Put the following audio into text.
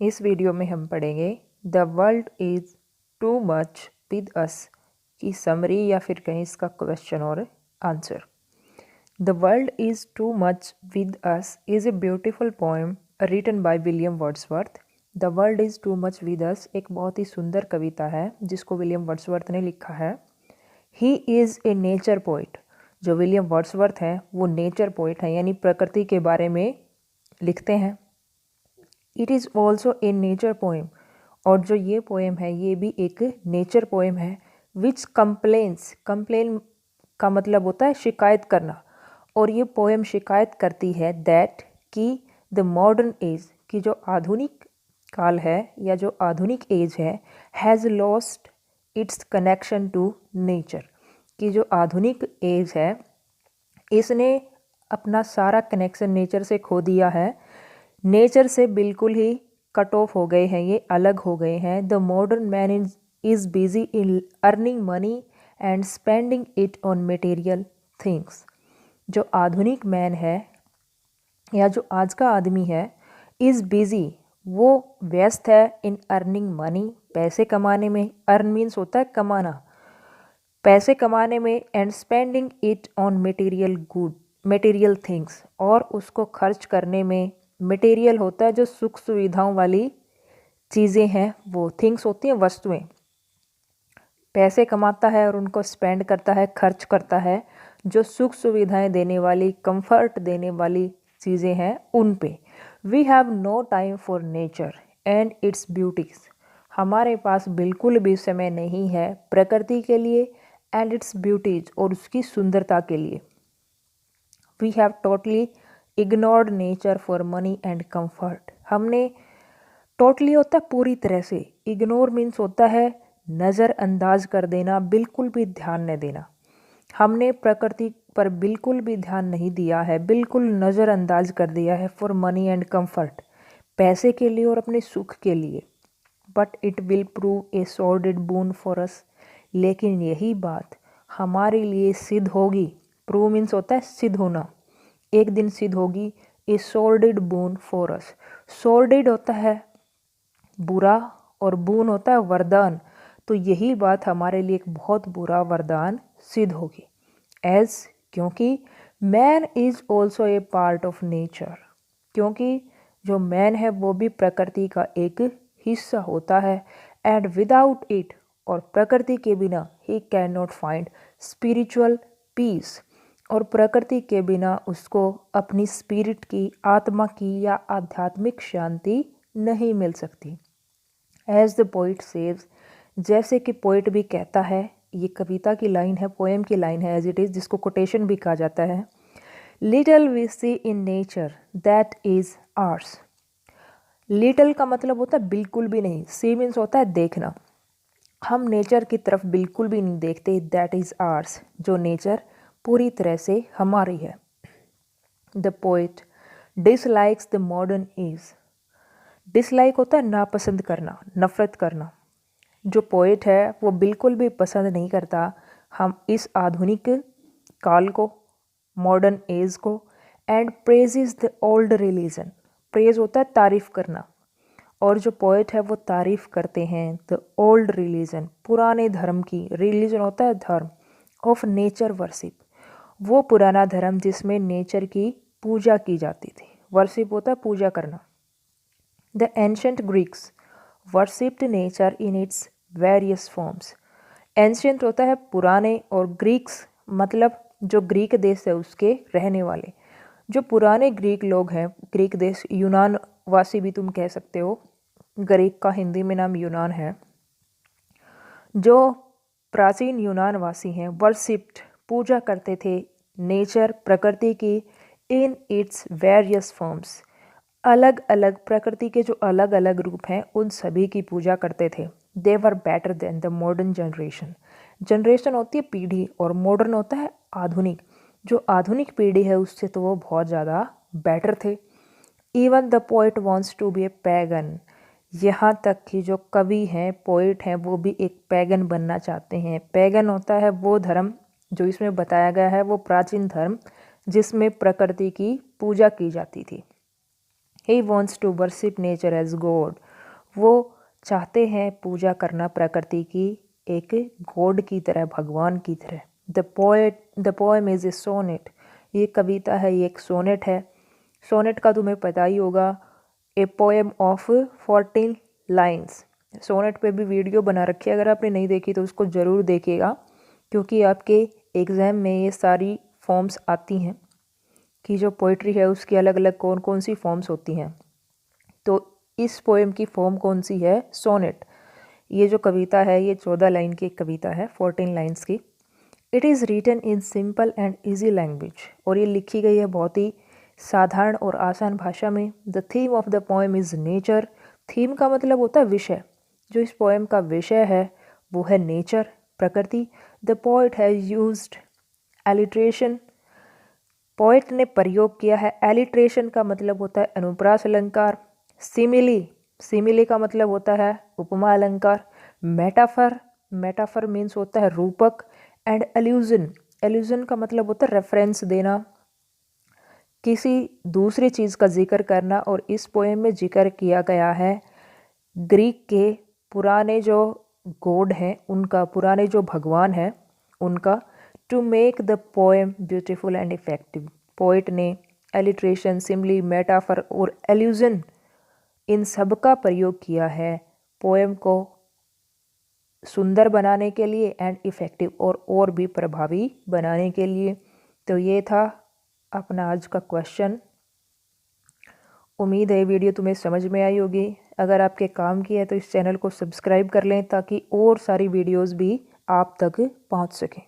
इस वीडियो में हम पढ़ेंगे the world is too much with us की समरी या फिर कहीं इसका क्वेश्चन और answer. The world is too much with us is a beautiful poem written by William Wordsworth. The world is too much with us एक बहुत ही सुंदर कविता है जिसको विलियम वर्ड्सवर्थ ने लिखा है। He is a nature poet. जो विलियम वर्ड्सवर्थ हैं वो नेचर पोइट हैं, यानी प्रकृति के बारे में लिखते हैं। It is also a nature poem, और जो ये पोएम है ये भी एक नेचर पोएम है। विच कंप्लेन का मतलब होता है शिकायत करना, और ये पोएम शिकायत करती है दैट कि द मॉडर्न एज की जो आधुनिक काल है या जो आधुनिक एज है has lost its connection to nature, कि जो आधुनिक एज है इसने अपना सारा कनेक्शन नेचर से खो दिया है। नेचर से बिल्कुल ही कट ऑफ हो गए हैं, ये अलग हो गए हैं। The modern man is busy in earning money and spending it on material things. जो आधुनिक मैन है या जो आज का आदमी है इज़ बिजी, वो व्यस्त है इन अर्निंग मनी पैसे कमाने में। अर्न मीन्स होता है कमाना, पैसे कमाने में, and spending it on material things, और उसको खर्च करने में। मटेरियल होता है जो सुख सुविधाओं वाली चीज़ें हैं, वो थिंग्स होती हैं वस्तुएं। पैसे कमाता है और उनको स्पेंड करता है, खर्च करता है जो सुख सुविधाएं देने वाली, कंफर्ट देने वाली चीज़ें हैं उन पे। We have no time for nature and its beauties. हमारे पास बिल्कुल भी समय नहीं है प्रकृति के लिए एंड इट्स ब्यूटीज़, और उसकी सुंदरता के लिए। We have totally ignored nature for money and comfort. हमने टोटली होता है पूरी तरह से, इग्नोर मीन्स होता है नज़रअंदाज कर देना, बिल्कुल भी ध्यान न देना। हमने प्रकृति पर बिल्कुल भी ध्यान नहीं दिया है, बिल्कुल नज़रअंदाज कर दिया है फॉर मनी एंड कंफर्ट, पैसे के लिए और अपने सुख के लिए। But it will prove A सॉर्डेड boon for us. लेकिन यही बात हमारे लिए सिद्ध होगी। प्रूव मीन्स होता है सिद्ध होना, एक दिन सिद्ध होगी। ए सॉर्डेड बून फॉर अस। सॉर्डेड होता है बुरा और बून होता है वरदान, तो यही बात हमारे लिए एक बहुत बुरा वरदान सिद्ध होगी। एज क्योंकि man is also a part of nature, क्योंकि जो मैन है वो भी प्रकृति का एक हिस्सा होता है। एंड विदाउट इट, और प्रकृति के बिना, he can not find spiritual peace, और प्रकृति के बिना उसको अपनी स्पिरिट की, आत्मा की या आध्यात्मिक शांति नहीं मिल सकती। एज द पोइट सेव्स, जैसे कि पोइट भी कहता है, ये कविता की लाइन है, पोएम की लाइन है एज इट इज़, जिसको कोटेशन भी कहा जाता है। Little we see in nature that is ours. Little का मतलब होता है बिल्कुल भी नहीं, सी मीन्स होता है देखना। हम नेचर की तरफ बिल्कुल भी नहीं देखते, दैट इज़ आर्स, जो नेचर पूरी तरह से हमारी है। The poet dislikes the modern age. Dislike होता है नापसंद करना, नफरत करना। जो पोइट है वो बिल्कुल भी पसंद नहीं करता हम इस आधुनिक काल को, मॉडर्न एज को। And praises the old religion. Praise होता है तारीफ करना, और जो पोइट है वो तारीफ करते हैं द ओल्ड रिलीजन, पुराने धर्म की। रिलीजन होता है धर्म, ऑफ नेचर वर्शिप, वो पुराना धर्म जिसमें नेचर की पूजा की जाती थी। वर्शिप होता है पूजा करना। The ancient Greeks worshipped nature in its various forms. Ancient होता है पुराने, और ग्रीक्स मतलब जो ग्रीक देश है उसके रहने वाले। जो पुराने ग्रीक लोग हैं, ग्रीक देश, यूनान वासी भी तुम कह सकते हो, ग्रीक का हिंदी में नाम यूनान है। जो प्राचीन यूनान वासी हैं वर्शिप्ड, पूजा करते थे नेचर, प्रकृति की, इन इट्स वेरियस फॉर्म्स, अलग अलग प्रकृति के जो अलग अलग रूप हैं उन सभी की पूजा करते थे। They were better than the modern generation. Generation होती है पीढ़ी, और मॉडर्न होता है आधुनिक। जो आधुनिक पीढ़ी है उससे तो वो बहुत ज़्यादा बेटर थे। Even the poet wants to be a pagan. यहाँ तक कि जो कवि हैं, पोइट हैं, वो भी एक पैगन बनना चाहते हैं। पैगन होता है वो धर्म जो इसमें बताया गया है, वो प्राचीन धर्म जिसमें प्रकृति की पूजा की जाती थी। He wants to worship nature as God, वो चाहते हैं पूजा करना प्रकृति की, एक गॉड की तरह, भगवान की तरह। The poem is a sonnet, ये कविता है, ये एक सोनेट है। सोनेट का तुम्हें पता ही होगा, a poem of 14 lines. Sonnet पे भी वीडियो बना रखी है, अगर आपने नहीं देखी तो उसको ज़रूर देखिएगा, क्योंकि आपके एग्ज़ाम में ये सारी फॉर्म्स आती हैं कि जो पोइट्री है उसकी अलग अलग कौन कौन सी फॉर्म्स होती हैं। तो इस पोएम की फॉर्म कौन सी है? सोनेट। ये जो कविता है ये 14 लाइन की एक कविता है, 14 लाइन्स की। It is written in simple and easy language, और ये लिखी गई है बहुत ही साधारण और आसान भाषा में। The theme of the poem is nature. Theme का मतलब होता है विषय। जो इस पोएम का विषय है वो है नेचर, प्रकृति। The poet has used alliteration, poet ने प्रयोग किया है। एलिट्रेशन का मतलब होता है अनुप्रास अलंकार। सिमिली, सिमिली का मतलब होता है उपमा अलंकार। मेटाफर, मेटाफर मीन्स होता है रूपक। एंड एल्यूजन, एल्यूजन का मतलब होता है रेफरेंस देना, किसी दूसरी चीज़ का जिक्र करना। और इस पोएम में जिक्र किया गया है ग्रीक के पुराने जो गॉड हैं उनका, पुराने जो भगवान हैं उनका। To make the poem beautiful and effective, poet ने एलिट्रेशन, सिमली, मेटाफर और एल्यूजन, इन सब का प्रयोग किया है पोएम को सुंदर बनाने के लिए एंड इफ़ेक्टिव, और भी प्रभावी बनाने के लिए। तो ये था अपना आज का क्वेश्चन। उम्मीद है वीडियो तुम्हें समझ में आई होगी। अगर आपके काम की है तो इस चैनल को सब्सक्राइब कर लें ताकि और सारी वीडियोस भी आप तक पहुंच सकें।